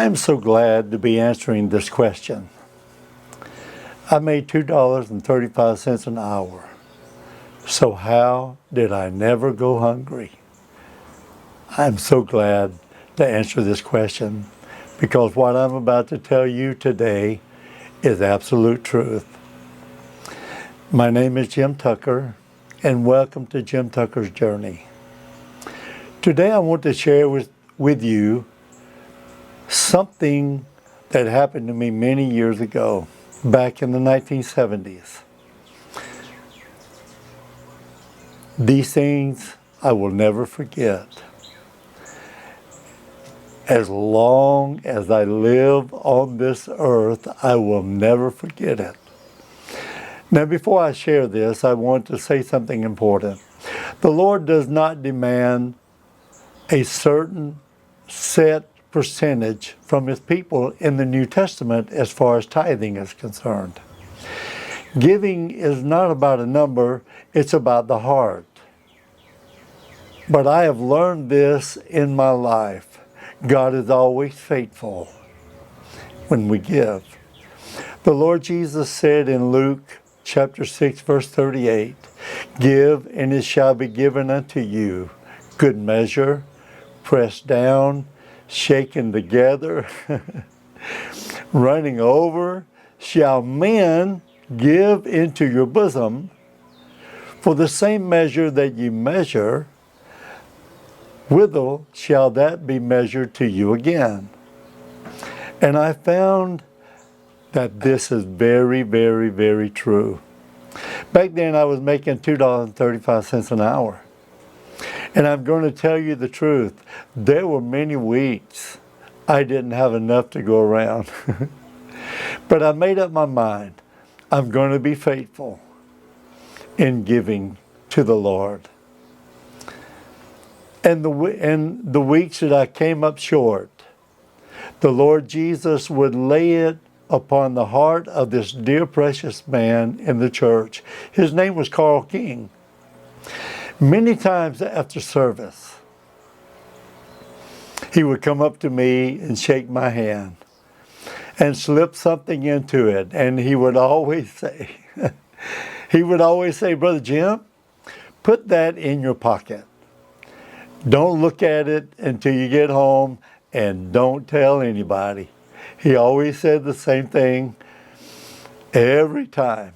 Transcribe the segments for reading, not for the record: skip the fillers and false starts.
I am so glad to be answering this question. I made $2.35 an hour. So how did I never go hungry? I'm so glad to answer this question because what I'm about to tell you today is absolute truth. My name is Jim Tucker, and welcome to Jim Tucker's Journey. Today I want to share with you something that happened to me many years ago, back in the 1970s. These things I will never forget. As long as I live on this earth, I will never forget it. Now, before I share this, I want to say something important. The Lord does not demand a certain set percentage from His people in the New Testament as far as tithing is concerned. Giving is not about a number, it's about the heart. But I have learned this in my life. God is always faithful when we give. The Lord Jesus said in Luke chapter 6, verse 38, "Give, and it shall be given unto you, good measure, pressed down, shaken together, running over, shall men give into your bosom, for the same measure that you measure, withal shall that be measured to you again." And I found that this is very, very, very true. Back then I was making $2.35 an hour. And I'm going to tell you the truth. There were many weeks I didn't have enough to go around. But I made up my mind. I'm going to be faithful in giving to the Lord. And the weeks that I came up short, the Lord Jesus would lay it upon the heart of this dear precious man in the church. His name was Carl King. Many times after service, he would come up to me and shake my hand and slip something into it. And he would always say, "Brother Jim, put that in your pocket. Don't look at it until you get home and don't tell anybody." He always said the same thing every time.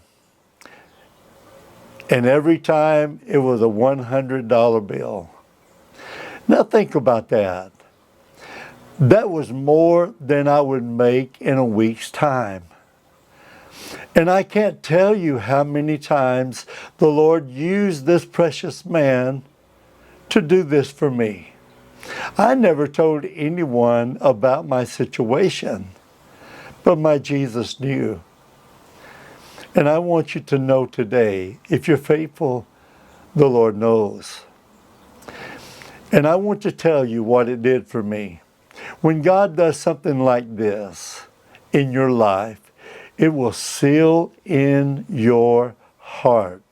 And every time it was a $100 bill. Now think about that. That was more than I would make in a week's time. And I can't tell you how many times the Lord used this precious man to do this for me. I never told anyone about my situation, but my Jesus knew. And I want you to know today, if you're faithful, the Lord knows. And I want to tell you what it did for me. When God does something like this in your life, it will seal in your heart.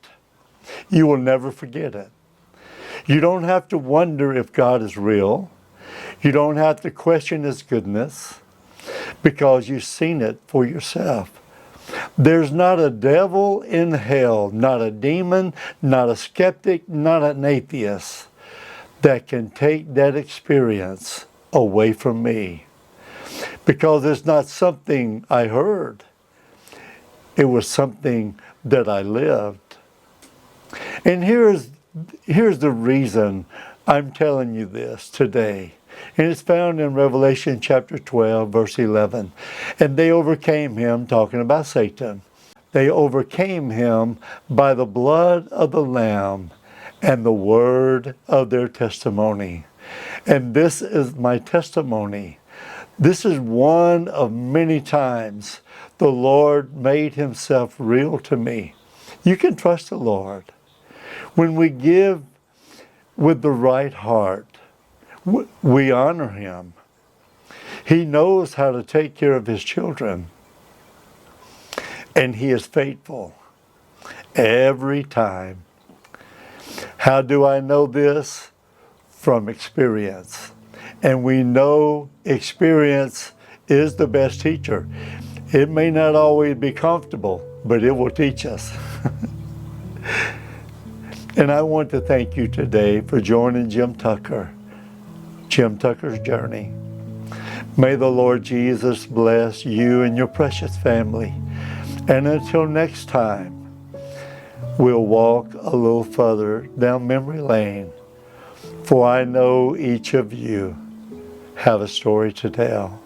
You will never forget it. You don't have to wonder if God is real. You don't have to question His goodness because you've seen it for yourself. There's not a devil in hell, not a demon, not a skeptic, not an atheist that can take that experience away from me. Because it's not something I heard. It was something that I lived. And here's the reason I'm telling you this today. And it's found in Revelation chapter 12, verse 11. "And they overcame him," talking about Satan. "They overcame him by the blood of the Lamb and the word of their testimony." And this is my testimony. This is one of many times the Lord made Himself real to me. You can trust the Lord. When we give with the right heart, we honor Him. He knows how to take care of His children. And He is faithful every time. How do I know this? From experience. And we know experience is the best teacher. It may not always be comfortable, but it will teach us. And I want to thank you today for joining Jim Tucker's Journey. May the Lord Jesus bless you and your precious family. And until next time, we'll walk a little further down memory lane, for I know each of you have a story to tell.